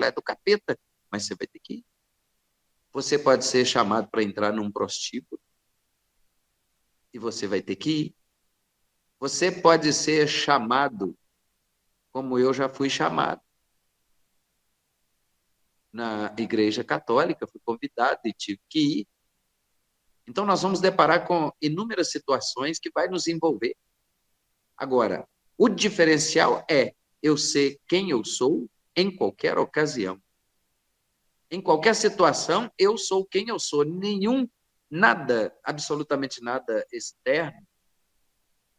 templo é do capeta, mas você vai ter que ir. Você pode ser chamado para entrar num prostíbulo, e você vai ter que ir. Você pode ser chamado, como eu já fui chamado, na igreja católica, fui convidado e tive que ir. Então, nós vamos deparar com inúmeras situações que vai nos envolver. Agora, o diferencial é eu ser quem eu sou em qualquer ocasião. Em qualquer situação, eu sou quem eu sou. Nada, absolutamente nada externo,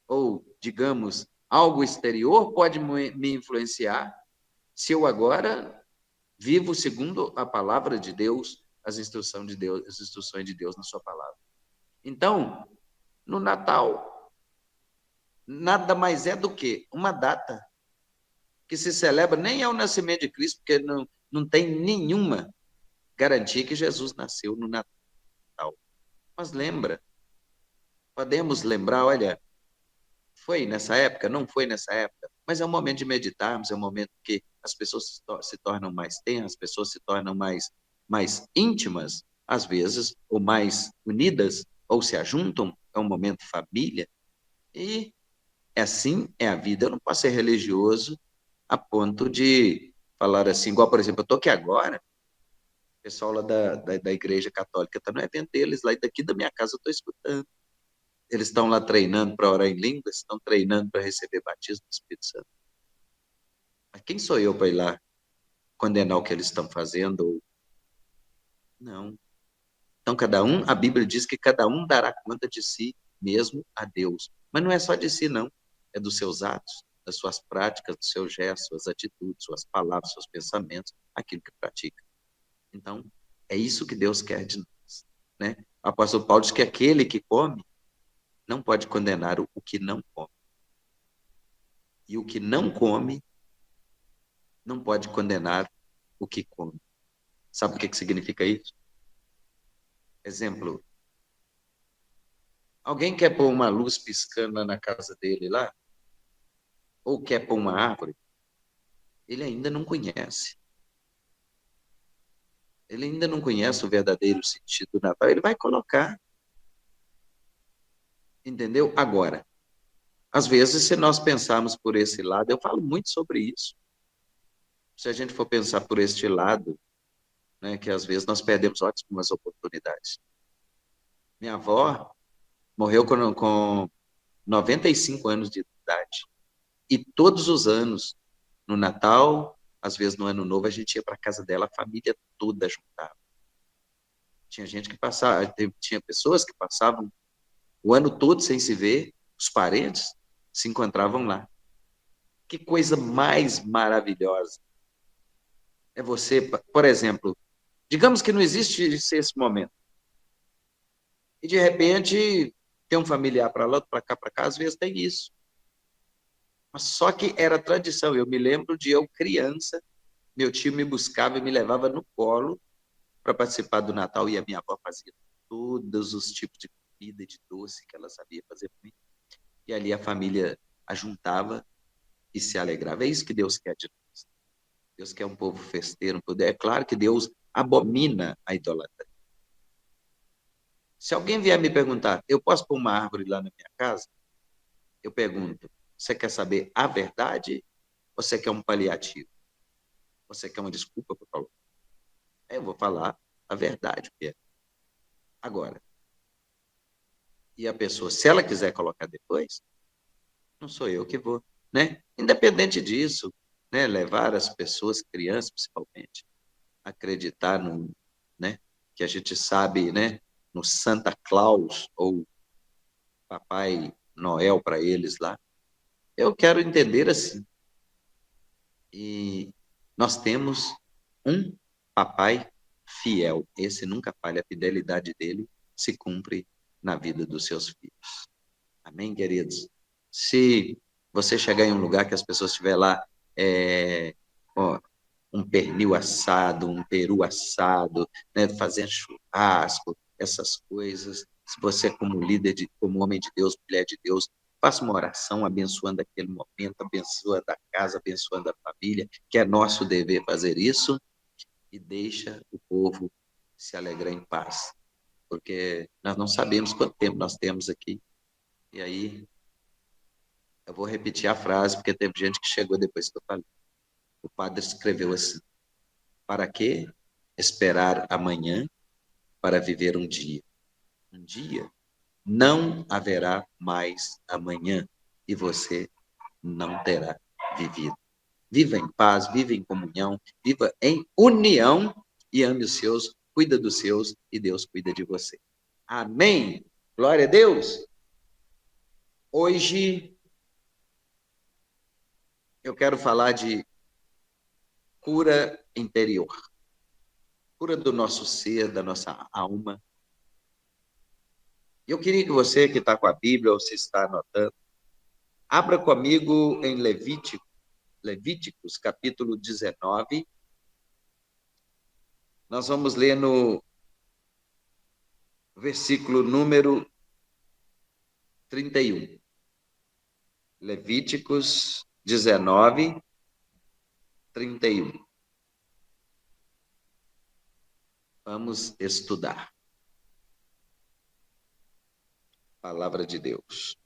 ou, digamos, algo exterior pode me influenciar se eu agora vivo segundo a palavra de Deus, as instruções de Deus na sua palavra. Então, no Natal, nada mais é do que uma data que se celebra, nem é o nascimento de Cristo, porque não tem nenhuma garantia que Jesus nasceu no Natal. Mas lembra, podemos lembrar, olha, foi nessa época, não foi nessa época, mas é um momento de meditarmos, é um momento que as pessoas se tornam mais tenras, as pessoas se tornam mais íntimas, às vezes, ou mais unidas, ou se ajuntam, é um momento família, e assim é a vida. Eu não posso ser religioso a ponto de falar assim, igual, por exemplo, eu estou aqui agora, o pessoal lá da Igreja Católica está no evento deles, lá daqui da minha casa eu estou escutando. Eles estão lá treinando para orar em línguas, estão treinando para receber batismo do Espírito Santo. Mas quem sou eu para ir lá condenar o que eles estão fazendo? Não. Então, a Bíblia diz que cada um dará conta de si mesmo a Deus. Mas não é só de si, não. É dos seus atos, das suas práticas, dos seus gestos, suas atitudes, suas palavras, seus pensamentos, aquilo que pratica. Então, é isso que Deus quer de nós. Né? O apóstolo Paulo diz que aquele que come não pode condenar o que não come. E o que não come não pode condenar o que come. Sabe o que significa isso? Exemplo, alguém quer pôr uma luz piscando na casa dele lá? Ou quer pôr uma árvore? Ele ainda não conhece. Ele ainda não conhece o verdadeiro sentido do Natal. Ele vai colocar. Entendeu? Agora, às vezes, se nós pensarmos por esse lado, eu falo muito sobre isso. Se a gente for pensar por este lado, né, que às vezes nós perdemos ótimas oportunidades. Minha avó morreu com 95 anos de idade. E todos os anos, no Natal, às vezes no Ano Novo, a gente ia para a casa dela, a família toda juntava. Tinha gente que passava, tinha pessoas que passavam o ano todo sem se ver, os parentes se encontravam lá. Que coisa mais maravilhosa é você, por exemplo, digamos que não existe esse momento. E de repente tem um familiar para lá, para cá, às vezes tem isso. Mas só que era tradição. Eu me lembro de eu criança, meu tio me buscava e me levava no colo para participar do Natal e a minha avó fazia todos os tipos de comida e de doce que ela sabia fazer para mim. E ali a família ajuntava e se alegrava. É isso que Deus quer de nós. Deus quer um povo festeiro, um povo... É claro que Deus abomina a idolatria. Se alguém vier me perguntar, eu posso pôr uma árvore lá na minha casa? Eu pergunto, você quer saber a verdade ou você quer um paliativo? Você quer uma desculpa para falar? Eu vou falar a verdade. Agora, e a pessoa, se ela quiser colocar depois, não sou eu que vou, né? Independente disso, né? Levar as pessoas, crianças principalmente, a acreditar no, né? Que a gente sabe, né? No Santa Claus ou Papai Noel para eles lá. Eu quero entender assim. E nós temos um papai fiel. Esse nunca falha, a fidelidade dele se cumpre na vida dos seus filhos. Amém, queridos? Se você chegar em um lugar que as pessoas estiver lá, ó, um pernil assado, um peru assado, né, fazendo churrasco, essas coisas, se você como líder, como homem de Deus, mulher de Deus, faça uma oração abençoando aquele momento, abençoando a casa, abençoando a família, que é nosso dever fazer isso, e deixa o povo se alegrar em paz, porque nós não sabemos quanto tempo nós temos aqui. E aí, eu vou repetir a frase, porque teve gente que chegou depois que eu falei. O padre escreveu assim: para que esperar amanhã para viver um dia? Um dia não haverá mais amanhã e você não terá vivido. Viva em paz, viva em comunhão, viva em união e ame os seus, cuida dos seus e Deus cuida de você. Amém. Glória a Deus. Hoje eu quero falar de cura interior. Cura do nosso ser, da nossa alma. Eu queria que você que está com a Bíblia ou se está anotando, abra comigo em Levíticos, capítulo 19. Nós vamos ler no versículo número 31. Levíticos 19, 31. Vamos estudar. Palavra de Deus.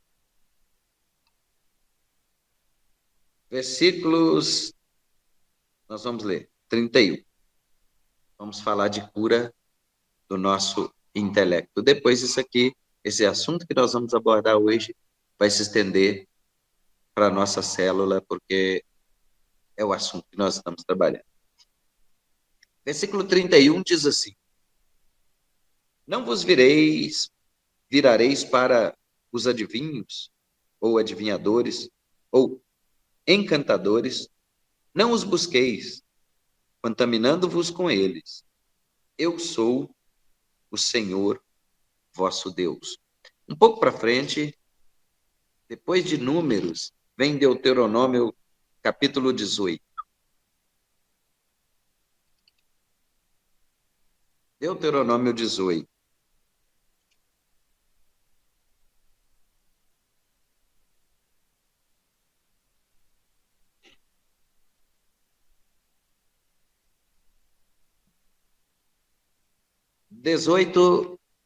Versículos, nós vamos ler, 31. Vamos falar de cura do nosso intelecto. Depois isso aqui, esse assunto que nós vamos abordar hoje, vai se estender para a nossa célula, porque é o assunto que nós estamos trabalhando. Versículo 31 diz assim: não vos virareis para os adivinhos, ou adivinhadores, ou encantadores, não os busqueis, contaminando-vos com eles. Eu sou o Senhor vosso Deus. Um pouco para frente, depois de Números, vem Deuteronômio, capítulo 18. Deuteronômio 18.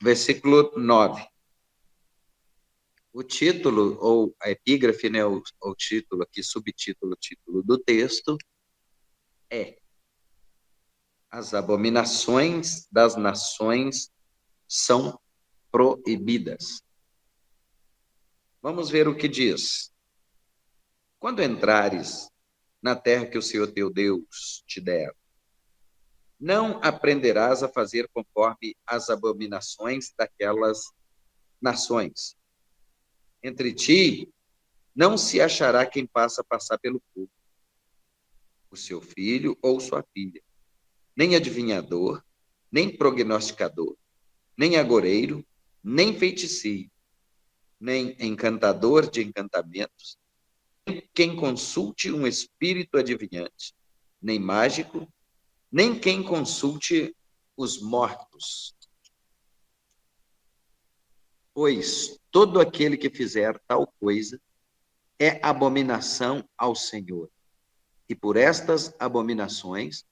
Versículo 9. O título, ou a epígrafe, né, o título aqui, subtítulo, título do texto, é: as abominações das nações são proibidas. Vamos ver o que diz. Quando entrares na terra que o Senhor teu Deus te der, não aprenderás a fazer conforme as abominações daquelas nações. Entre ti não se achará quem passar pelo fogo, o seu filho ou sua filha, nem adivinhador, nem prognosticador, nem agoreiro, nem feiticeiro, nem encantador de encantamentos, nem quem consulte um espírito adivinhante, nem mágico, nem quem consulte os mortos. Pois todo aquele que fizer tal coisa é abominação ao Senhor. E por estas abominações,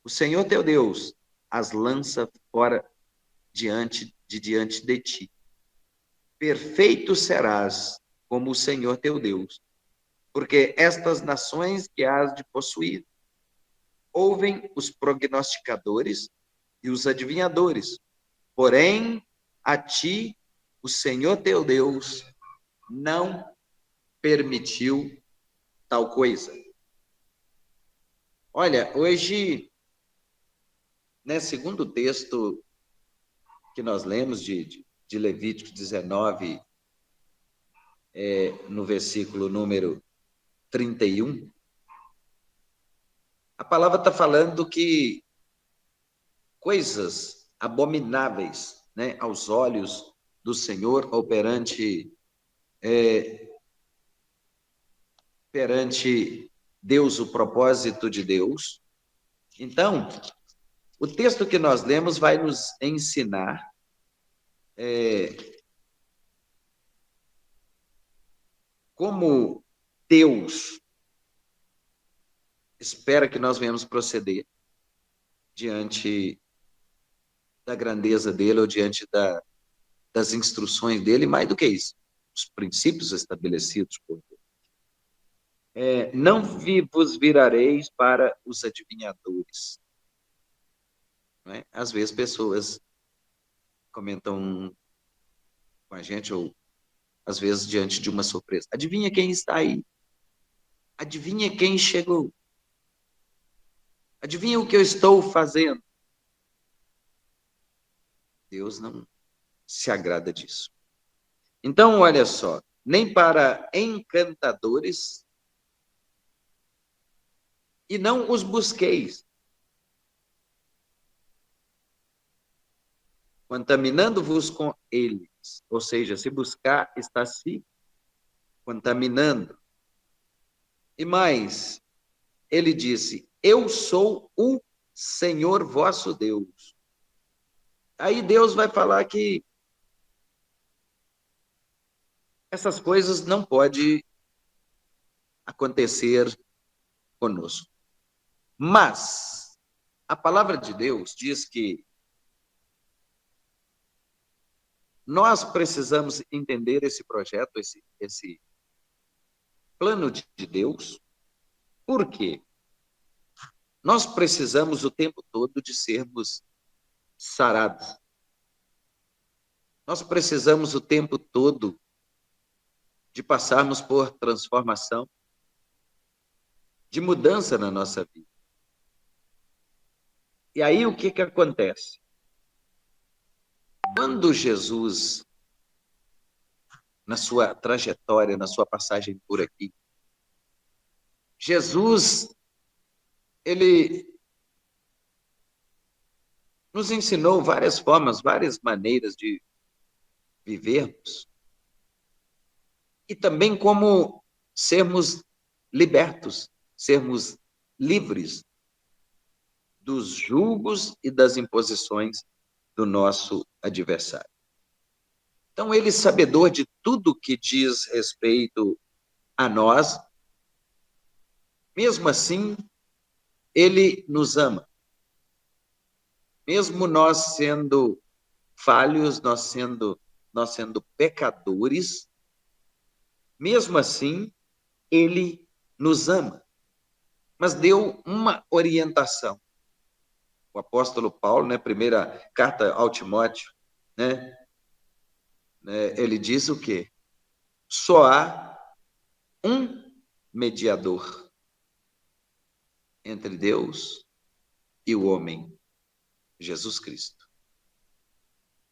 o Senhor teu Deus as lança fora diante de ti. Perfeito serás como o Senhor teu Deus, porque estas nações que has de possuir ouvem os prognosticadores e os adivinhadores, porém a ti o Senhor teu Deus não permitiu tal coisa. Olha, hoje, né, segundo o texto que nós lemos de Levítico 19, no versículo número 31, a palavra está falando que coisas abomináveis, né, aos olhos do Senhor ou perante Deus, o propósito de Deus. Então, o texto que nós lemos vai nos ensinar como Deus espera que nós venhamos proceder diante da grandeza dele ou diante das instruções dele, mais do que isso, os princípios estabelecidos por Deus. Não vos virareis para os adivinhadores. Não é? Às vezes pessoas comentam com a gente, ou às vezes diante de uma surpresa. Adivinha quem está aí? Adivinha quem chegou? Adivinha o que eu estou fazendo? Deus não se agrada disso. Então, olha só, nem para encantadores, e não os busqueis, contaminando-vos com eles. Ou seja, se buscar, está se contaminando. E mais, ele disse: eu sou o Senhor vosso Deus. Aí Deus vai falar que essas coisas não podem acontecer conosco. Mas a palavra de Deus diz que nós precisamos entender esse projeto, esse plano de Deus. Por quê? Nós precisamos o tempo todo de sermos sarados. Nós precisamos o tempo todo de passarmos por transformação, de mudança na nossa vida. E aí o que acontece? Quando Jesus, na sua trajetória, na sua passagem por aqui, Jesus, ele nos ensinou várias formas, várias maneiras de vivermos e também como sermos libertos, sermos livres dos julgos e das imposições do nosso adversário. Então, ele, sabedor de tudo que diz respeito a nós, mesmo assim, ele nos ama. Mesmo nós sendo falhos, nós sendo pecadores, mesmo assim, ele nos ama. Mas deu uma orientação. O apóstolo Paulo, né, primeira carta ao Timóteo, né, ele diz o quê? Só há um mediador entre Deus e o homem, Jesus Cristo.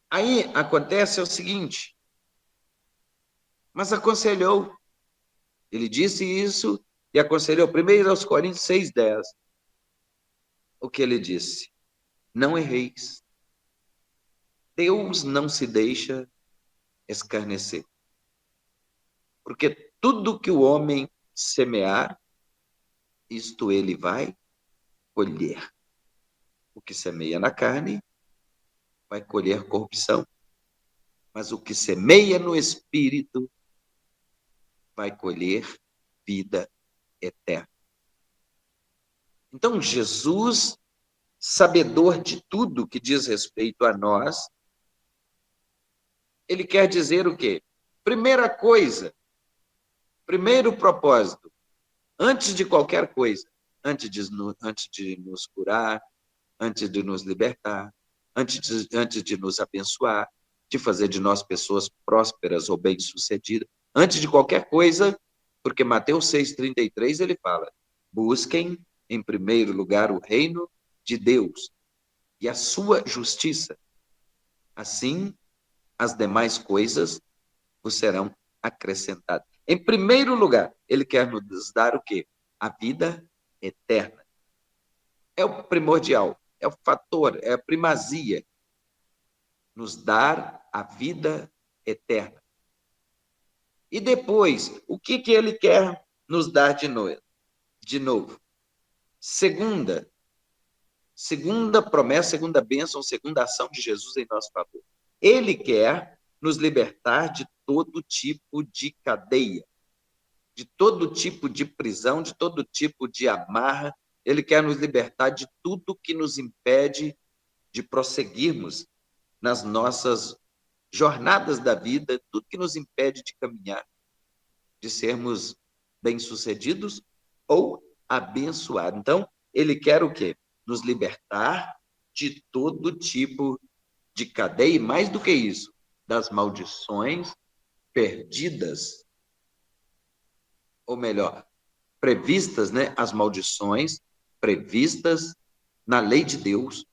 Aí acontece o seguinte, mas aconselhou, ele disse isso e aconselhou, 1 Coríntios 6,10, o que ele disse? Não erreis. Deus não se deixa escarnecer. Porque tudo que o homem semear, isto ele vai colher. O que semeia na carne, vai colher corrupção. Mas o que semeia no espírito, vai colher vida eterna. Então, Jesus, sabedor de tudo que diz respeito a nós, ele quer dizer o quê? Primeira coisa, primeiro propósito, antes de qualquer coisa, antes de nos curar, antes de nos libertar, antes de nos abençoar, de fazer de nós pessoas prósperas ou bem-sucedidas, antes de qualquer coisa, porque Mateus 6,33 ele fala, busquem em primeiro lugar o reino de Deus e a sua justiça. Assim, as demais coisas vos serão acrescentadas. Em primeiro lugar, ele quer nos dar o quê? A vida eterna. É o primordial, é o fator, é a primazia. Nos dar a vida eterna. E depois, o que ele quer nos dar de novo? Segunda promessa, segunda bênção, segunda ação de Jesus em nosso favor. Ele quer nos libertar de todo tipo de cadeia, de todo tipo de prisão, de todo tipo de amarra. Ele quer nos libertar de tudo que nos impede de prosseguirmos nas nossas jornadas da vida, tudo que nos impede de caminhar, de sermos bem-sucedidos ou abençoados. Então, ele quer o quê? Nos libertar de todo tipo de cadeia, e mais do que isso, das maldições perdidas, ou melhor, previstas, né? As maldições previstas na lei de Deus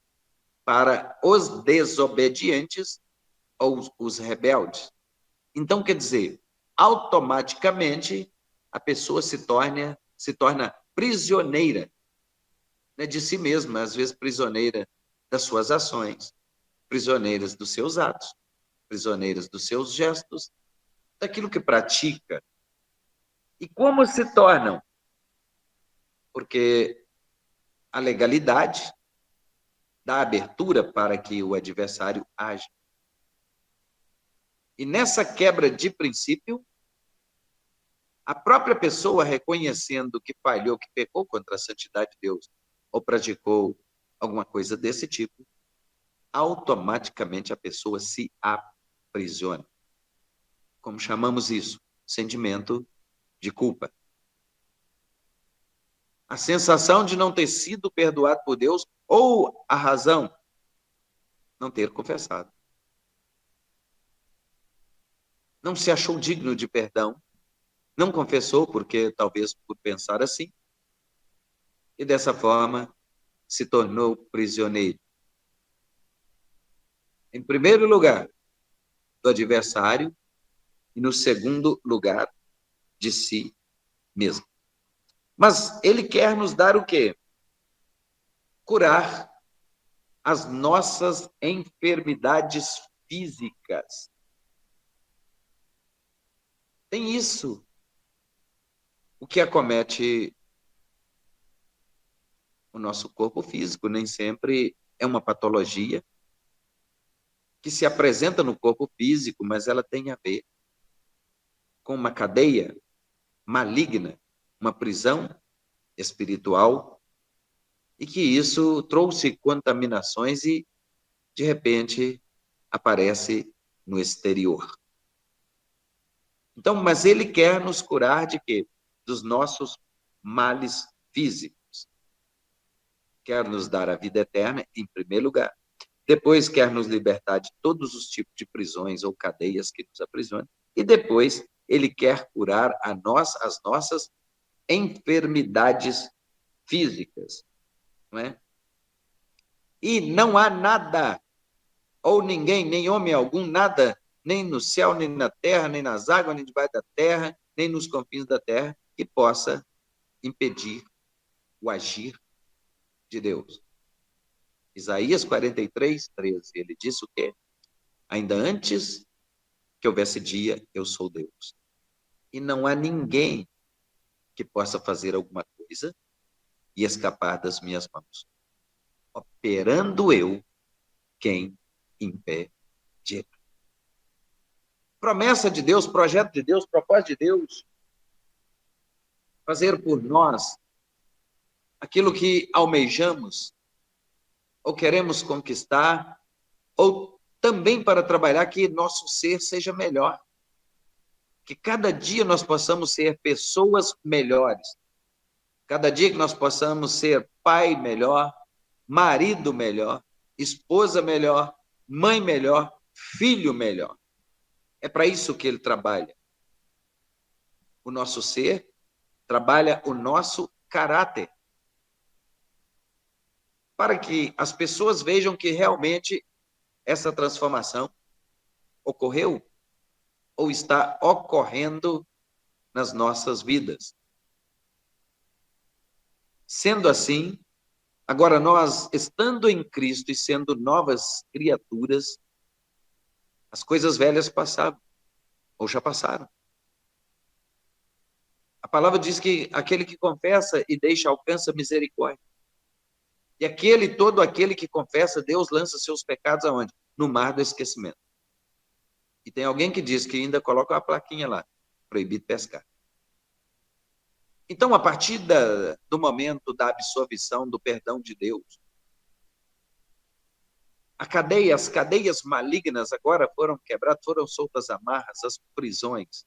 para os desobedientes ou os rebeldes. Então, quer dizer, automaticamente a pessoa se torna prisioneira, né, de si mesma, às vezes prisioneira das suas ações, prisioneiras dos seus atos, prisioneiras dos seus gestos, daquilo que pratica. E como se tornam? Porque a legalidade dá abertura para que o adversário age. E nessa quebra de princípio, a própria pessoa reconhecendo que falhou, que pecou contra a santidade de Deus, ou praticou alguma coisa desse tipo, automaticamente a pessoa se aprisiona. Como chamamos isso? Sentimento de culpa. A sensação de não ter sido perdoado por Deus ou a razão, não ter confessado. Não se achou digno de perdão, não confessou porque talvez por pensar assim, e dessa forma se tornou prisioneiro. Em primeiro lugar, do adversário, e no segundo lugar, de si mesmo. Mas ele quer nos dar o quê? Curar as nossas enfermidades físicas. Tem isso. O que acomete o nosso corpo físico nem sempre é uma patologia que se apresenta no corpo físico, mas ela tem a ver com uma cadeia maligna, uma prisão espiritual, e que isso trouxe contaminações e, de repente, aparece no exterior. Então, mas ele quer nos curar de quê? Dos nossos males físicos. Quer nos dar a vida eterna, em primeiro lugar. Depois quer nos libertar de todos os tipos de prisões ou cadeias que nos aprisionam. E depois ele quer curar as nossas enfermidades físicas. Não é? E não há nada, ou ninguém, nem homem algum, nada, nem no céu, nem na terra, nem nas águas, nem debaixo da terra, nem nos confins da terra, que possa impedir o agir de Deus. Isaías 43, 13, ele disse o quê? Ainda antes que houvesse dia, eu sou Deus. E não há ninguém que possa fazer alguma coisa e escapar das minhas mãos. Operando eu, quem impedirá? Promessa de Deus, projeto de Deus, propósito de Deus, fazer por nós aquilo que almejamos, ou queremos conquistar, ou também para trabalhar que nosso ser seja melhor. Que cada dia nós possamos ser pessoas melhores. Cada dia que nós possamos ser pai melhor, marido melhor, esposa melhor, mãe melhor, filho melhor. É para isso que ele trabalha. O nosso ser trabalha o nosso caráter. Para que as pessoas vejam que realmente essa transformação ocorreu ou está ocorrendo nas nossas vidas. Sendo assim, agora nós, estando em Cristo e sendo novas criaturas, as coisas velhas passaram, ou já passaram. A palavra diz que aquele que confessa e deixa alcança misericórdia. E todo aquele que confessa, Deus lança seus pecados aonde? No mar do esquecimento. E tem alguém que diz que ainda coloca uma plaquinha lá, proibido pescar. Então, a partir do momento da absolvição, do perdão de Deus, as cadeias malignas agora foram quebradas, foram soltas amarras, as prisões.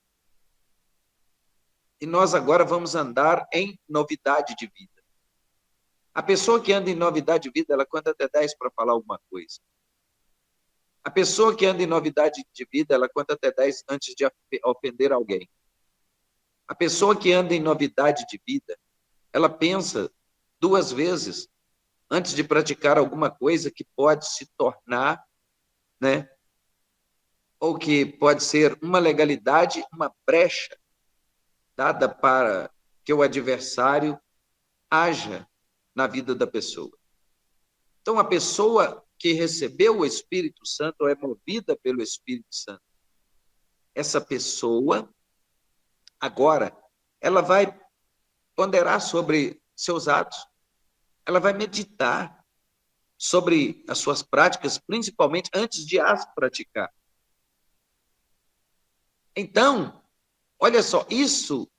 E nós agora vamos andar em novidade de vida. A pessoa que anda em novidade de vida, ela conta até 10 para falar alguma coisa. A pessoa que anda em novidade de vida, ela conta até 10 antes de ofender alguém. A pessoa que anda em novidade de vida, ela pensa 2 vezes antes de praticar alguma coisa que pode se tornar, né, ou que pode ser uma legalidade, uma brecha dada para que o adversário haja na vida da pessoa. Então, a pessoa que recebeu o Espírito Santo é movida pelo Espírito Santo. Essa pessoa, agora, ela vai ponderar sobre seus atos, ela vai meditar sobre as suas práticas, principalmente antes de as praticar. Então, olha só, isso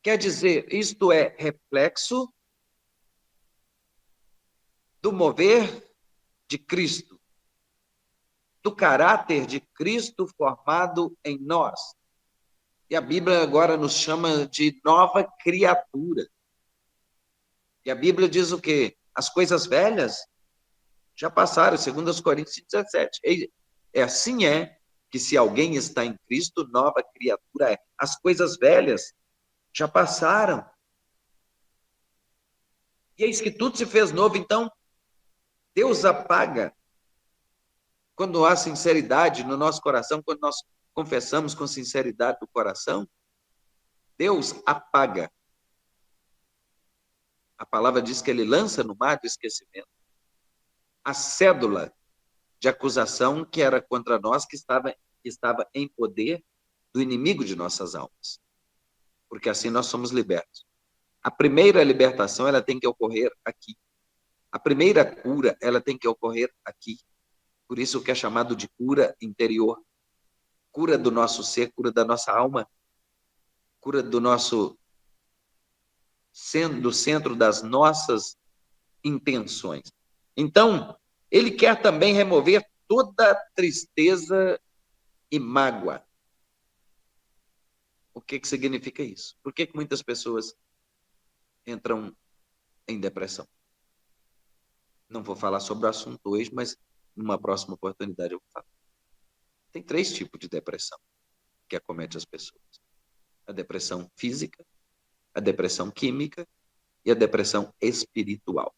quer dizer, isto é reflexo do mover de Cristo, do caráter de Cristo formado em nós. E a Bíblia agora nos chama de nova criatura. E a Bíblia diz o quê? As coisas velhas já passaram, segundo os Coríntios 17. Assim que se alguém está em Cristo, nova criatura é. As coisas velhas já passaram. E eis que tudo se fez novo. Então, Deus apaga quando há sinceridade no nosso coração, quando nós confessamos com sinceridade do coração, Deus apaga. A palavra diz que ele lança no mar do esquecimento a cédula de acusação que era contra nós, que estava em poder do inimigo de nossas almas. Porque assim nós somos libertos. A primeira libertação, ela tem que ocorrer aqui. A primeira cura, ela tem que ocorrer aqui. Por isso que é chamado de cura interior. Cura do nosso ser, cura da nossa alma, cura do nosso do centro das nossas intenções. Então, ele quer também remover toda tristeza e mágoa. O que significa isso? Por que muitas pessoas entram em depressão? Não vou falar sobre o assunto hoje, mas numa próxima oportunidade eu vou falar. Tem 3 tipos de depressão que acomete as pessoas. A depressão física, a depressão química e a depressão espiritual.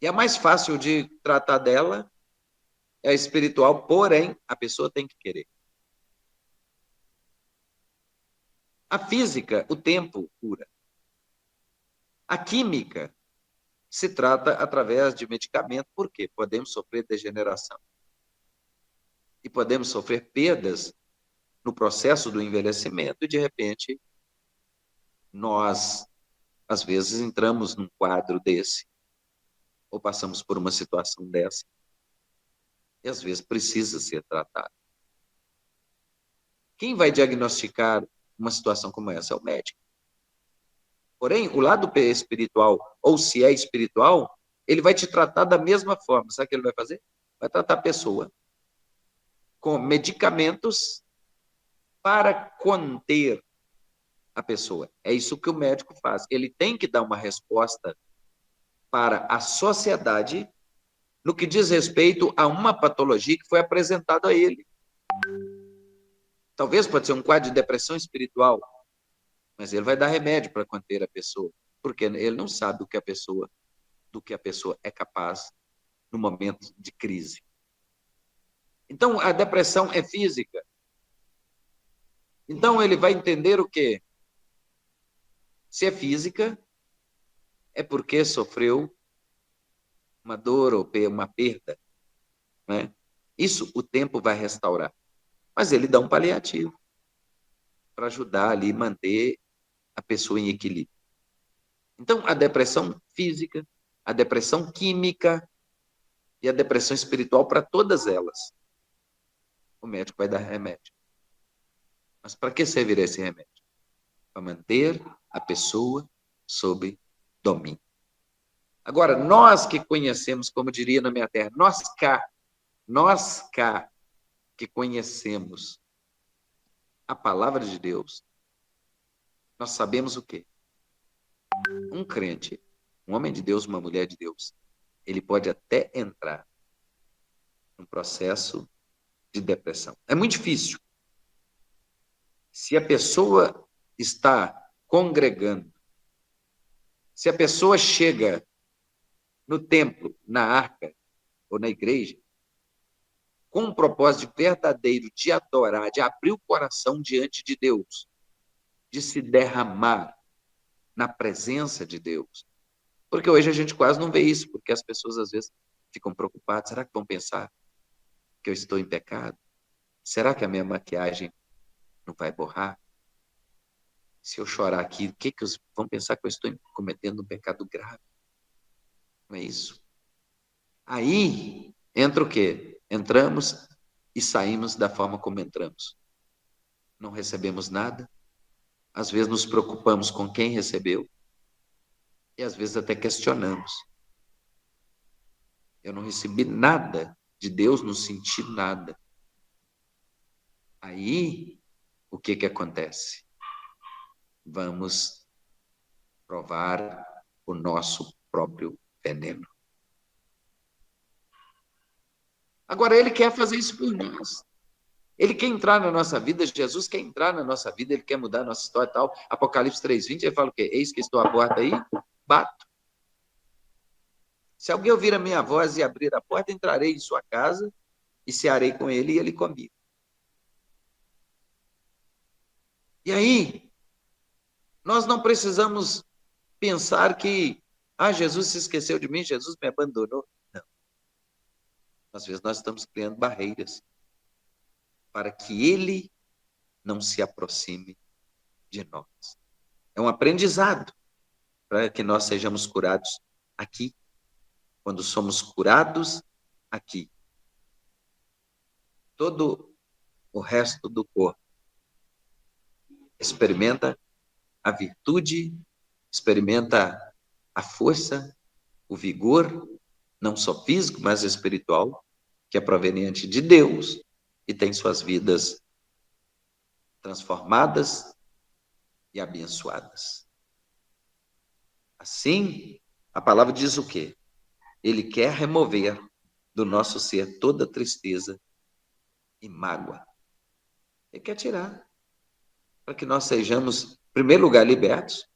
E a mais fácil de tratar dela é a espiritual, porém, a pessoa tem que querer. A física, o tempo cura. A química se trata através de medicamento, porque podemos sofrer degeneração. E podemos sofrer perdas no processo do envelhecimento e, de repente, nós, às vezes, entramos num quadro desse, ou passamos por uma situação dessa, e às vezes precisa ser tratado. Quem vai diagnosticar uma situação como essa é o médico. Porém, o lado espiritual, ou se é espiritual, ele vai te tratar da mesma forma. Sabe o que ele vai fazer? Vai tratar a pessoa com medicamentos para conter a pessoa. É isso que o médico faz. Ele tem que dar uma resposta para a sociedade no que diz respeito a uma patologia que foi apresentada a ele. Talvez pode ser um quadro de depressão espiritual, mas ele vai dar remédio para conter a pessoa, porque ele não sabe do que a pessoa é capaz no momento de crise. Então, a depressão é física. Então, ele vai entender o quê? Se é física, é porque sofreu uma dor ou uma perda, né? Isso o tempo vai restaurar. Mas ele dá um paliativo para ajudar ali a manter a pessoa em equilíbrio. Então, a depressão física, a depressão química e a depressão espiritual, para todas elas, o médico vai dar remédio. Mas para que servirá esse remédio? Para manter a pessoa sob domínio. Agora, nós que conhecemos, como diria na minha terra, nós cá que conhecemos a palavra de Deus, nós sabemos o quê? Um crente, um homem de Deus, uma mulher de Deus, ele pode até entrar num processo de depressão. É muito difícil. Se a pessoa está congregando, se a pessoa chega no templo, na arca ou na igreja, com um propósito verdadeiro de adorar, de abrir o coração diante de Deus, de se derramar na presença de Deus. Porque hoje a gente quase não vê isso, porque as pessoas às vezes ficam preocupadas. Será que vão pensar que eu estou em pecado? Será que a minha maquiagem não vai borrar? Se eu chorar aqui, o que vão pensar que eu estou cometendo um pecado grave? Não é isso? Aí entra o quê? Entramos e saímos da forma como entramos. Não recebemos nada. Às vezes nos preocupamos com quem recebeu. E às vezes até questionamos. Eu não recebi nada de Deus, não senti nada. Aí, o que acontece? Vamos provar o nosso próprio veneno. Agora, ele quer fazer isso por nós. Ele quer entrar na nossa vida, Jesus quer entrar na nossa vida, ele quer mudar a nossa história e tal. Apocalipse 3:20, ele fala o quê? Eis que estou à porta aí, bato. Se alguém ouvir a minha voz e abrir a porta, entrarei em sua casa e cearei com ele e ele comigo. E aí, nós não precisamos pensar que, Jesus se esqueceu de mim, Jesus me abandonou. Não. Às vezes nós estamos criando barreiras para que ele não se aproxime de nós. É um aprendizado para que nós sejamos curados aqui. Quando somos curados aqui, todo o resto do corpo experimenta a virtude, experimenta a força, o vigor, não só físico, mas espiritual, que é proveniente de Deus e tem suas vidas transformadas e abençoadas. Assim, a palavra diz o quê? Ele quer remover do nosso ser toda tristeza e mágoa. Ele quer tirar, para que nós sejamos, em primeiro lugar, libertos,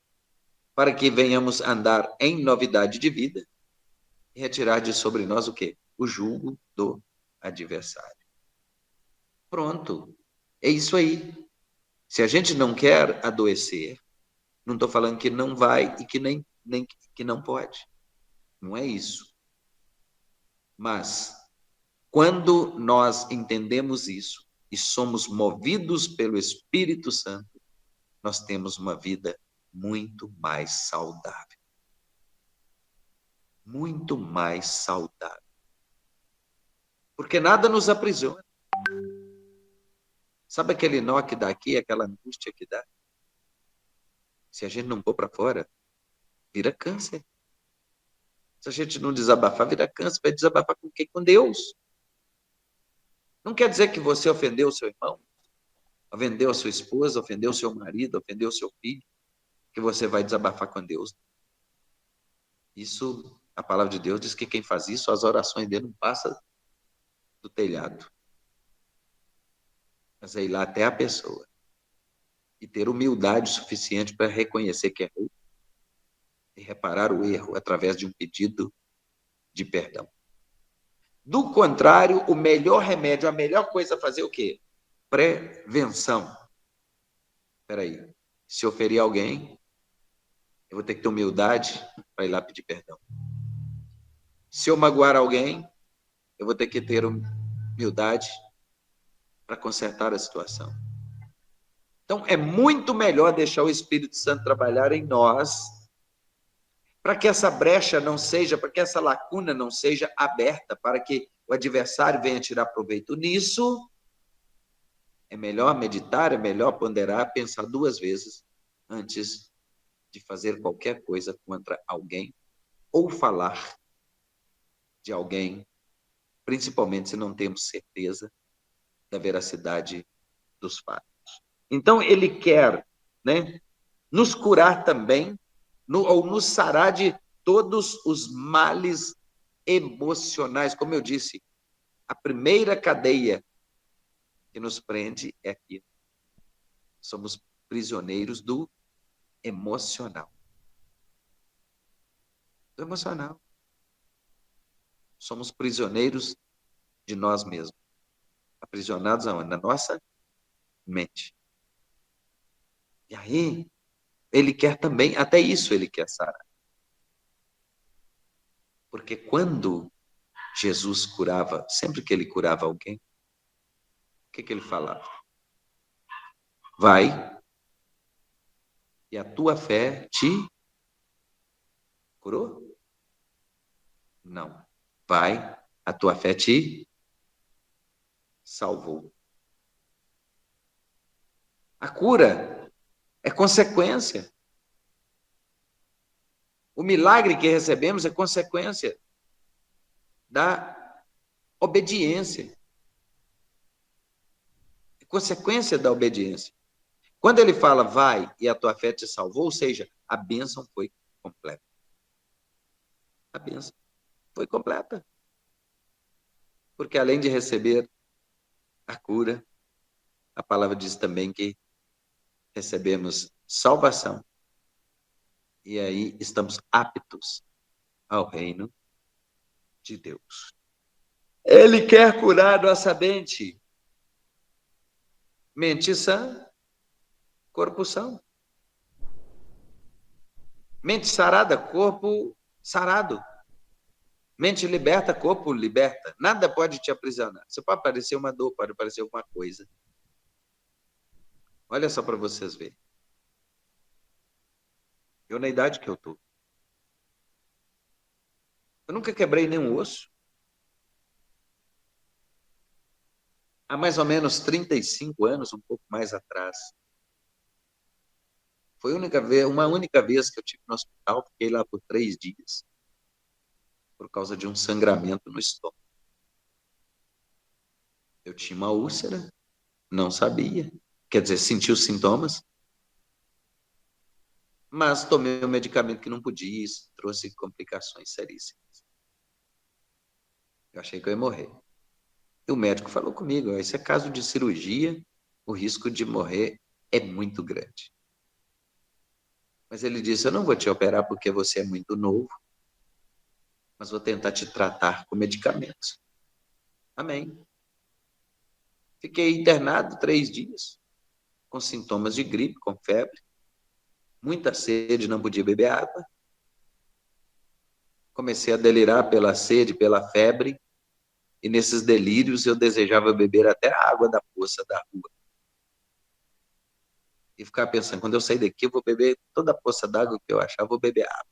para que venhamos andar em novidade de vida e retirar de sobre nós o quê? O jugo do adversário. Pronto, é isso aí. Se a gente não quer adoecer, não estou falando que não vai e que nem que não pode. Não é isso. Mas, quando nós entendemos isso e somos movidos pelo Espírito Santo, nós temos uma vida muito mais saudável. Muito mais saudável. Porque nada nos aprisiona. Sabe aquele nó que dá aqui, aquela angústia que dá? Se a gente não pôr para fora, vira câncer. Se a gente não desabafar, vira câncer. Vai desabafar com quem? Com Deus. Não quer dizer que você ofendeu o seu irmão, ofendeu a sua esposa, ofendeu o seu marido, ofendeu o seu filho, que você vai desabafar com Deus. Isso, a palavra de Deus diz que quem faz isso, as orações dele não passam do telhado. Mas é ir lá até a pessoa e ter humildade suficiente para reconhecer que errou e reparar o erro através de um pedido de perdão. Do contrário, o melhor remédio, a melhor coisa a fazer é o quê? Prevenção. Espera aí, se eu ferir alguém, eu vou ter que ter humildade para ir lá pedir perdão. Se eu magoar alguém, eu vou ter que ter humildade para consertar a situação. Então, é muito melhor deixar o Espírito Santo trabalhar em nós, para que essa brecha não seja, para que essa lacuna não seja aberta, para que o adversário venha tirar proveito nisso, É melhor meditar, é melhor ponderar, pensar 2 vezes antes de fazer qualquer coisa contra alguém ou falar de alguém, principalmente se não temos certeza da veracidade dos fatos. Então, ele quer, né, nos curar também, ou nos sarar de todos os males emocionais. Como eu disse, a primeira cadeia que nos prende é aqui. Somos prisioneiros do emocional. Do emocional. Somos prisioneiros de nós mesmos. Aprisionados aonde? Na nossa mente. E aí, ele quer também, até isso ele quer sarar. Porque quando Jesus curava, sempre que ele curava alguém, o que ele falava? Vai, e a tua fé te curou? Não. Vai, a tua fé te salvou. A cura é consequência. O milagre que recebemos é consequência da obediência. É consequência da obediência. Quando ele fala, vai e a tua fé te salvou, ou seja, a bênção foi completa. A bênção foi completa. Porque além de receber a cura, a palavra diz também que recebemos salvação. E aí estamos aptos ao reino de Deus. Ele quer curar nossa mente. Mente sã, corpo são. Mente sarada, corpo sarado. Mente liberta, corpo liberta. Nada pode te aprisionar. Você pode aparecer uma dor, pode aparecer alguma coisa. Olha só para vocês verem. Eu, na idade que eu estou, eu nunca quebrei nenhum osso. Há mais ou menos 35 anos, um pouco mais atrás, foi uma única vez que eu estive no hospital, fiquei lá por 3 dias, por causa de um sangramento no estômago. Eu tinha uma úlcera, não sabia. Quer dizer, senti os sintomas, mas tomei um medicamento que não podia, isso trouxe complicações seríssimas. Eu achei que eu ia morrer. E o médico falou comigo, esse é caso de cirurgia, o risco de morrer é muito grande. Mas ele disse, eu não vou te operar porque você é muito novo, mas vou tentar te tratar com medicamentos. Amém. Fiquei internado 3 dias, com sintomas de gripe, com febre, muita sede, não podia beber água. Comecei a delirar pela sede, pela febre, e nesses delírios eu desejava beber até a água da poça da rua. E ficava pensando, quando eu sair daqui, eu vou beber toda a poça d'água que eu achar, vou beber água.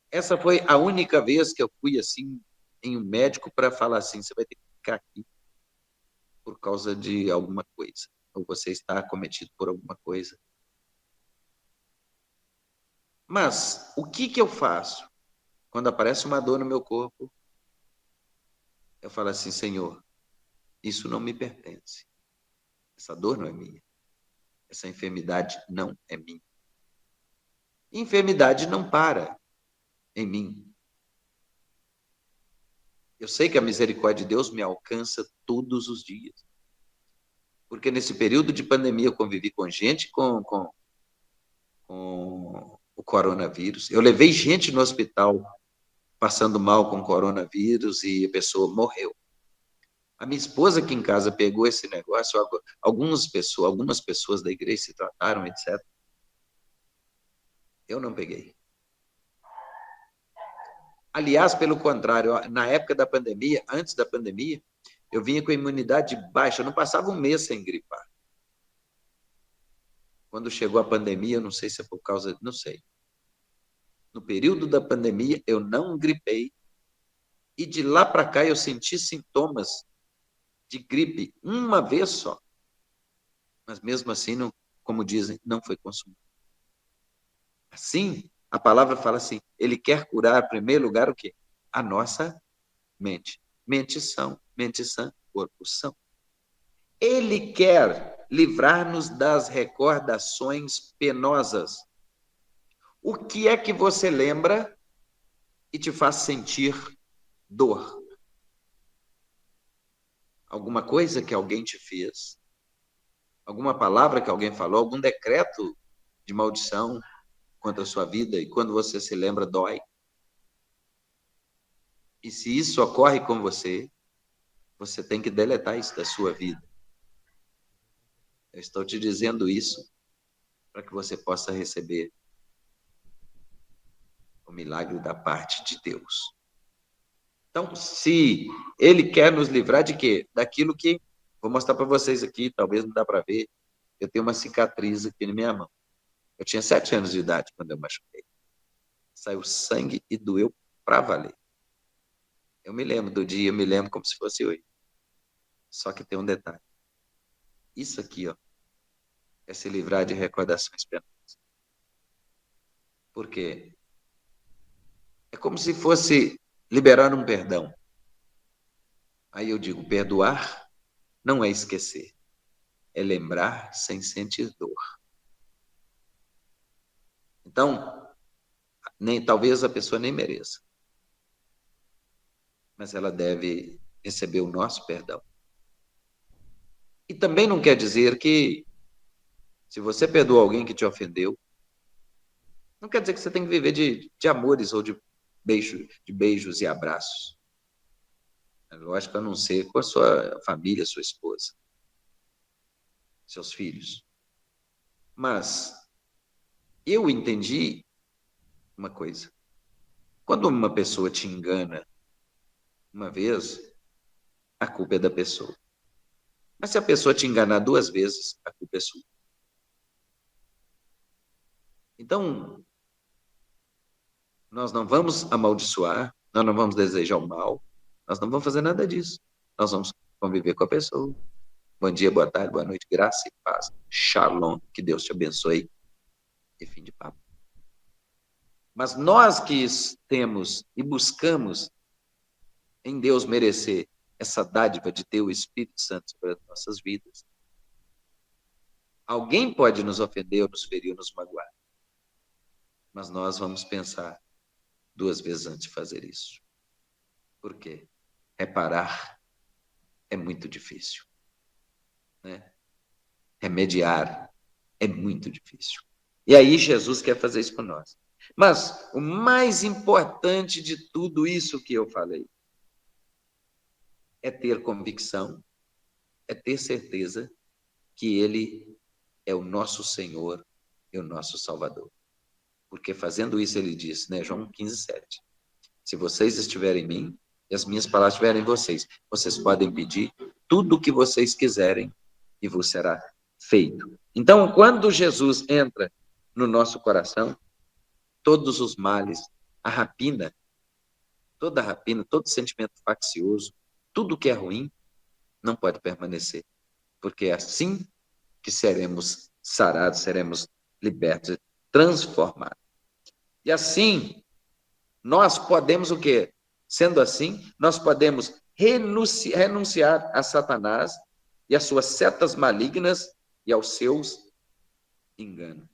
Essa foi a única vez que eu fui assim em um médico para falar assim, você vai ter que ficar aqui por causa de alguma coisa, ou você está acometido por alguma coisa. Mas o que eu faço quando aparece uma dor no meu corpo? Eu falo assim, Senhor, isso não me pertence. Essa dor não é minha. Essa enfermidade não é minha. Enfermidade não para em mim. Eu sei que a misericórdia de Deus me alcança todos os dias. Porque nesse período de pandemia eu convivi com gente com o coronavírus. Eu levei gente no hospital passando mal com coronavírus e a pessoa morreu. A minha esposa aqui em casa pegou esse negócio, algumas pessoas da igreja se trataram, etc. Eu não peguei. Aliás, pelo contrário, na época da pandemia, antes da pandemia, eu vinha com a imunidade baixa, eu não passava um mês sem gripar. Quando chegou a pandemia, eu não sei se é por causa, não sei. No período da pandemia, eu não gripei, e de lá para cá eu senti sintomas de gripe uma vez só. Mas mesmo assim, não, como dizem, não foi consumido. Assim, a palavra fala assim, ele quer curar, em primeiro lugar, o quê? A nossa mente. Mente sã, corpo são. Ele quer livrar-nos das recordações penosas. O que é que você lembra e te faz sentir dor? Alguma coisa que alguém te fez? Alguma palavra que alguém falou? Algum decreto de maldição contra a sua vida? E quando você se lembra, dói? E se isso ocorre com você, você tem que deletar isso da sua vida. Eu estou te dizendo isso para que você possa receber o milagre da parte de Deus. Então, se ele quer nos livrar de quê? Daquilo que, vou mostrar para vocês aqui, talvez não dá para ver, eu tenho uma cicatriz aqui na minha mão. Eu tinha 7 anos de idade quando eu machuquei. Saiu sangue e doeu para valer. Eu me lembro do dia, eu me lembro como se fosse hoje. Só que tem um detalhe. Isso aqui, ó, é se livrar de recordações penosas. Por quê? É como se fosse liberar um perdão. Aí eu digo, perdoar não é esquecer, é lembrar sem sentir dor. Então, talvez a pessoa nem mereça, mas ela deve receber o nosso perdão. E também não quer dizer que, se você perdoa alguém que te ofendeu, não quer dizer que você tem que viver de amores ou de beijos e abraços. É lógico, a não ser com a sua família, sua esposa, seus filhos. Mas eu entendi uma coisa. Quando uma pessoa te engana uma vez, a culpa é da pessoa. Mas se a pessoa te enganar 2 vezes, a culpa é sua. Então, nós não vamos amaldiçoar, nós não vamos desejar o mal, nós não vamos fazer nada disso. Nós vamos conviver com a pessoa. Bom dia, boa tarde, boa noite, graça e paz. Shalom, que Deus te abençoe. E fim de papo. Mas nós que temos e buscamos em Deus merecer essa dádiva de ter o Espírito Santo sobre as nossas vidas, alguém pode nos ofender, ou nos ferir, ou nos magoar. Mas nós vamos pensar 2 vezes antes de fazer isso. Por quê? Reparar é muito difícil. Né? Remediar é muito difícil. E aí Jesus quer fazer isso com nós. Mas o mais importante de tudo isso que eu falei é ter convicção, é ter certeza que Ele é o nosso Senhor e o nosso Salvador. Porque fazendo isso ele diz, né, João 15:7, se vocês estiverem em mim e as minhas palavras estiverem em vocês, vocês podem pedir tudo o que vocês quiserem e vos será feito. Então, quando Jesus entra no nosso coração, todos os males, a rapina, todo sentimento faccioso, tudo que é ruim, não pode permanecer. Porque é assim que seremos sarados, seremos libertos, transformados. E assim, nós podemos o quê? Sendo assim, nós podemos renunciar a Satanás e às suas setas malignas e aos seus enganos.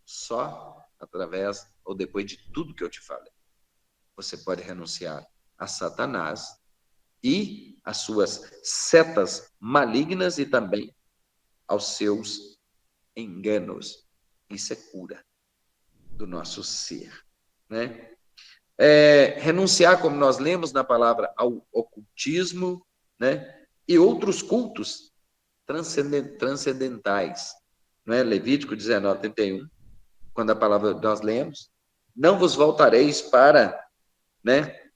Só através ou depois de tudo que eu te falei. Você pode renunciar a Satanás e às suas setas malignas e também aos seus enganos. Isso é cura do nosso ser, né? Renunciar, como nós lemos na palavra, ao ocultismo, né? E outros cultos transcendentais, não é? Levítico 19:31, quando a palavra nós lemos, não vos voltareis para, né,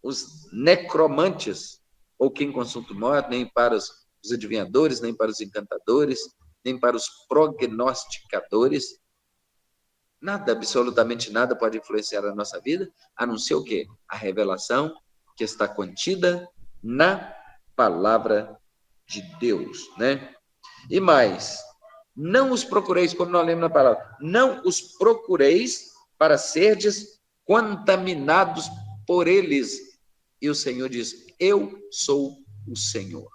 os necromantes, ou quem consulta morte, nem para os adivinhadores, nem para os encantadores, nem para os prognosticadores. Nada, absolutamente nada pode influenciar a nossa vida, a não ser o quê? A revelação que está contida na palavra de Deus, né? E mais, não os procureis, como nós lemos na palavra, não os procureis para serdes contaminados por eles. E o Senhor diz: eu sou o Senhor.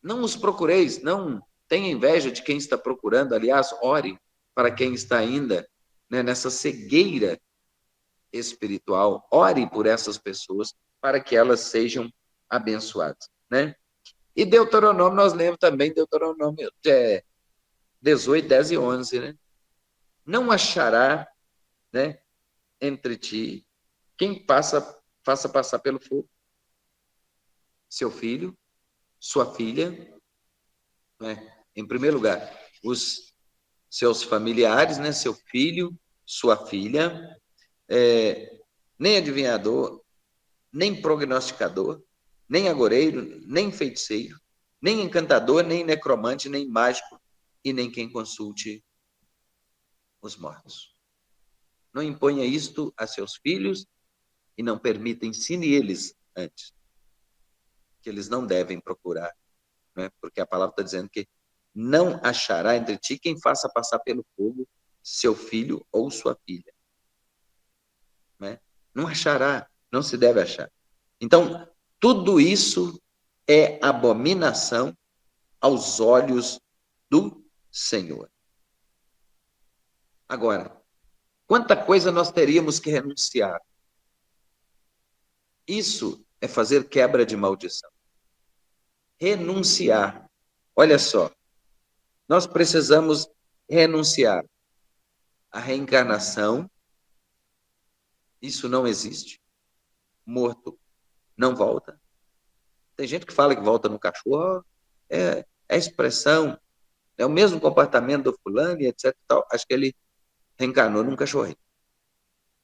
Não os procureis, não tenha inveja de quem está procurando, aliás, ore para quem está ainda, né, nessa cegueira espiritual, ore por essas pessoas para que elas sejam abençoadas, né? E Deuteronômio, nós lemos também Deuteronômio 18, 10 e 11, né? Não achará, né, entre ti quem faça passar pelo fogo seu filho, sua filha, né? Em primeiro lugar, os seus familiares, né? Seu filho, sua filha, nem adivinhador, nem prognosticador, nem agoreiro, nem feiticeiro, nem encantador, nem necromante, nem mágico, e nem quem consulte os mortos. Não imponha isto a seus filhos e não permita, ensine eles antes, que eles não devem procurar, né? Porque a palavra está dizendo que não achará entre ti quem faça passar pelo fogo seu filho ou sua filha, né? Não achará, não se deve achar. Então, tudo isso é abominação aos olhos do Senhor. Agora, quanta coisa nós teríamos que renunciar. Isso é fazer quebra de maldição. Renunciar. Olha só, nós precisamos renunciar à reencarnação. Isso não existe. Morto não volta. Tem gente que fala que volta no cachorro, é expressão, é o mesmo comportamento do fulano e etc. Tal. Acho que ele reencarnou num cachorrinho.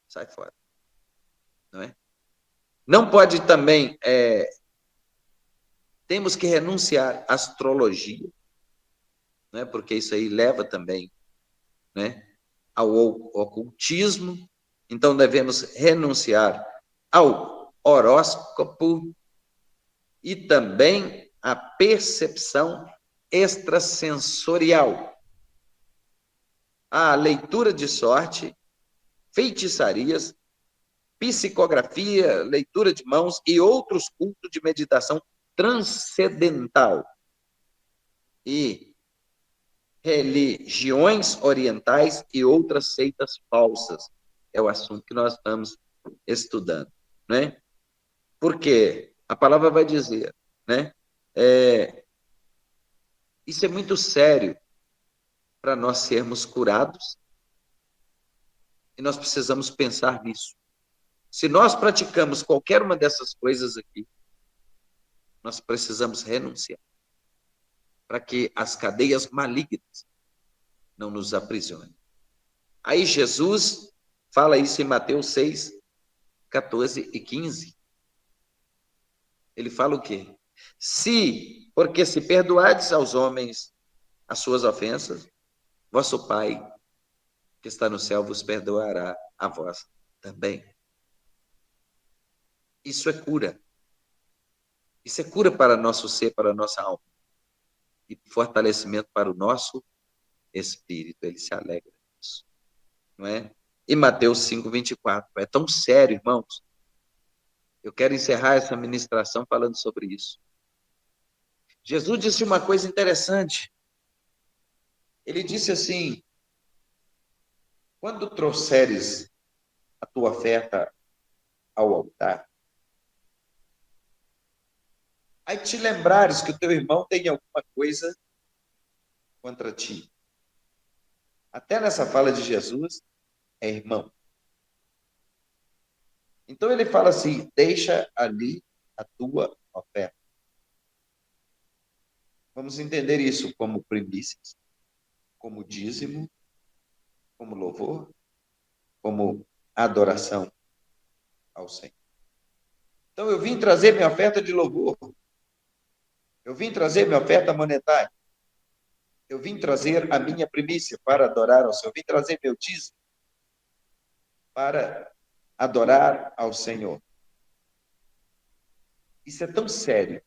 Sai fora. Não é? Não pode também, temos que renunciar à astrologia, né? Porque isso aí leva também, né, ao ocultismo. Então devemos renunciar ao horóscopo e também à percepção extrasensorial, à leitura de sorte, feitiçarias, psicografia, leitura de mãos e outros cultos de meditação transcendental e religiões orientais e outras seitas falsas. É o assunto que nós estamos estudando, né? Porque a palavra vai dizer, né? Isso é muito sério para nós sermos curados e nós precisamos pensar nisso. Se nós praticamos qualquer uma dessas coisas aqui, nós precisamos renunciar para que as cadeias malignas não nos aprisionem. Aí Jesus fala isso em Mateus 6, 14 e 15. Ele fala o quê? Porque se perdoardes aos homens as suas ofensas, vosso Pai, que está no céu, vos perdoará a vós também. Isso é cura. Isso é cura para nosso ser, para a nossa alma. E fortalecimento para o nosso espírito. Ele se alegra nisso. Não é? E Mateus 5, 24. É tão sério, irmãos. Eu quero encerrar essa ministração falando sobre isso. Jesus disse uma coisa interessante. Ele disse assim: quando trouxeres a tua oferta ao altar, aí te lembrares que o teu irmão tem alguma coisa contra ti. Até nessa fala de Jesus, é irmão. Então ele fala assim: deixa ali a tua oferta. Vamos entender isso como primícias, como dízimo, como louvor, como adoração ao Senhor. Então eu vim trazer minha oferta de louvor. Eu vim trazer minha oferta monetária. Eu vim trazer a minha primícia para adorar ao Senhor. Eu vim trazer meu dízimo para adorar ao Senhor. Isso é tão sério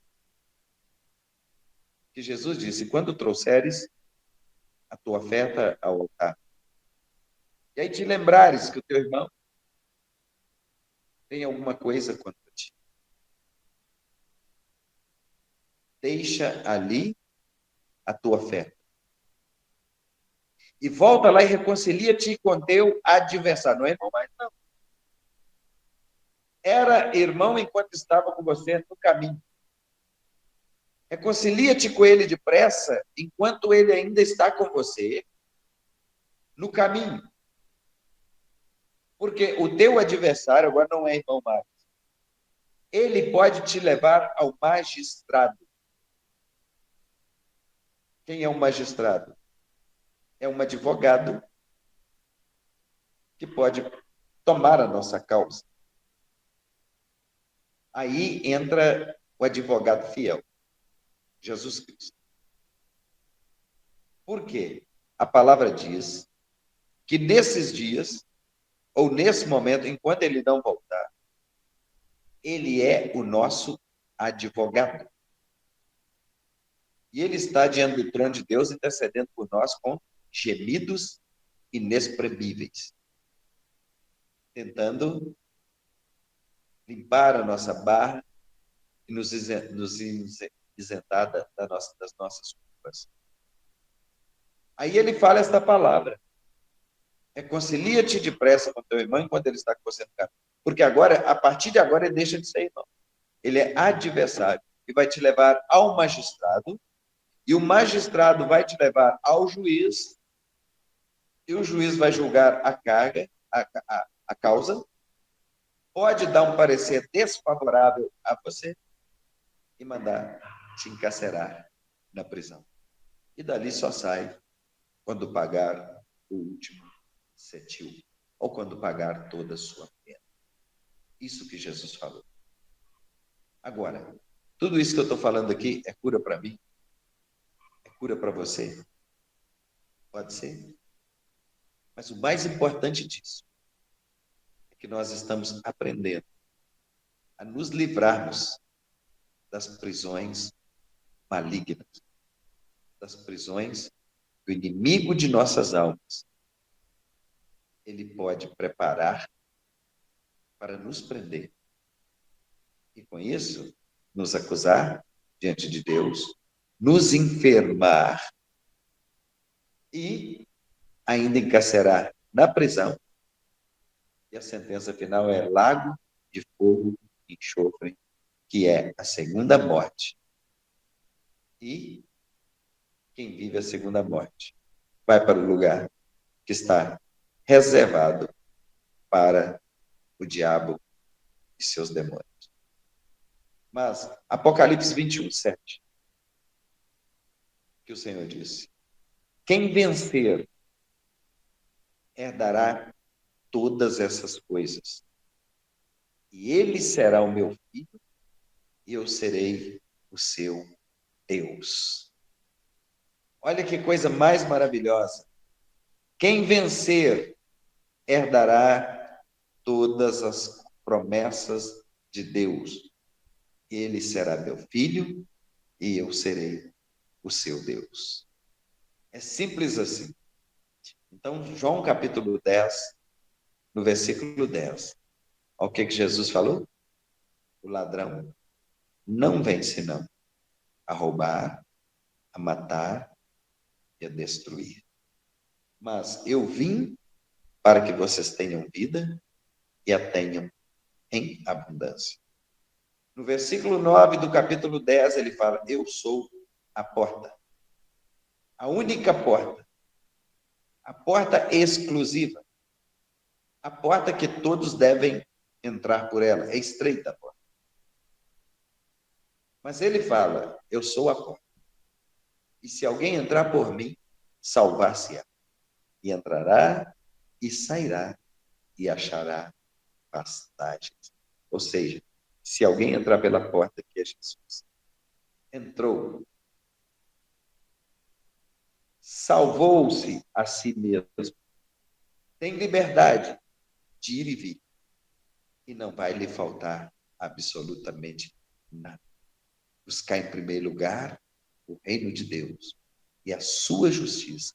que Jesus disse: quando trouxeres a tua oferta ao altar, e aí te lembrares que o teu irmão tem alguma coisa contra ti, deixa ali a tua oferta. E volta lá e reconcilia-te com teu adversário. Não é irmão mais, não. Era irmão enquanto estava com você no caminho. Reconcilia-te com ele depressa, enquanto ele ainda está com você no caminho. Porque o teu adversário agora não é irmão mais. Ele pode te levar ao magistrado. Quem é um magistrado? É um advogado que pode tomar a nossa causa. Aí entra o advogado fiel, Jesus Cristo. Por quê? A palavra diz que nesses dias, ou nesse momento, enquanto ele não voltar, ele é o nosso advogado. E ele está diante do trono de Deus intercedendo por nós com gemidos inexprimíveis, tentando limpar a nossa barra e nos isentar das nossas culpas. Aí ele fala esta palavra: reconcilia-te depressa com teu irmão enquanto ele está com você no caminho. Porque agora, a partir de agora, ele deixa de ser irmão. Ele é adversário e vai te levar ao magistrado, e o magistrado vai te levar ao juiz, e o juiz vai julgar a carga, a causa, pode dar um parecer desfavorável a você e mandar te encarcerar na prisão. E dali só sai quando pagar o último cetil, ou quando pagar toda a sua pena. Isso que Jesus falou. Agora, tudo isso que eu estou falando aqui é cura para mim? É cura para você? Pode ser. Mas o mais importante disso é que nós estamos aprendendo a nos livrarmos das prisões malignas, das prisões do inimigo de nossas almas. Ele pode preparar para nos prender. E com isso, nos acusar diante de Deus, nos enfermar e ainda encarcerar na prisão. E a sentença final é lago de fogo e enxofre, que é a segunda morte. E quem vive a segunda morte vai para o lugar que está reservado para o diabo e seus demônios. Mas Apocalipse 21, 7, que o Senhor disse: quem vencer herdará todas essas coisas. E ele será o meu filho, e eu serei o seu Deus. Olha que coisa mais maravilhosa. Quem vencer herdará todas as promessas de Deus. Ele será meu filho, e eu serei o seu Deus. É simples assim. Então, João capítulo 10, no versículo 10. Olha o que Jesus falou? O ladrão não vem senão a roubar, a matar e a destruir. Mas eu vim para que vocês tenham vida e a tenham em abundância. No versículo 9 do capítulo 10, ele fala: eu sou a porta. A única porta. A porta exclusiva. A porta que todos devem entrar por ela. É estreita a porta. Mas ele fala: eu sou a porta. E se alguém entrar por mim, salvar-se-á. E entrará e sairá e achará pastagens. Ou seja, se alguém entrar pela porta que é Jesus, entrou, salvou-se a si mesmo, tem liberdade de ir e vir, e não vai lhe faltar absolutamente Nada. Buscar em primeiro lugar o reino de Deus e a sua justiça,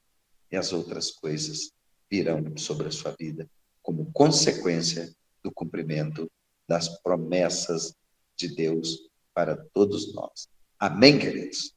e as outras coisas virão sobre a sua vida como consequência do cumprimento das promessas de Deus para todos nós. Amém, queridos?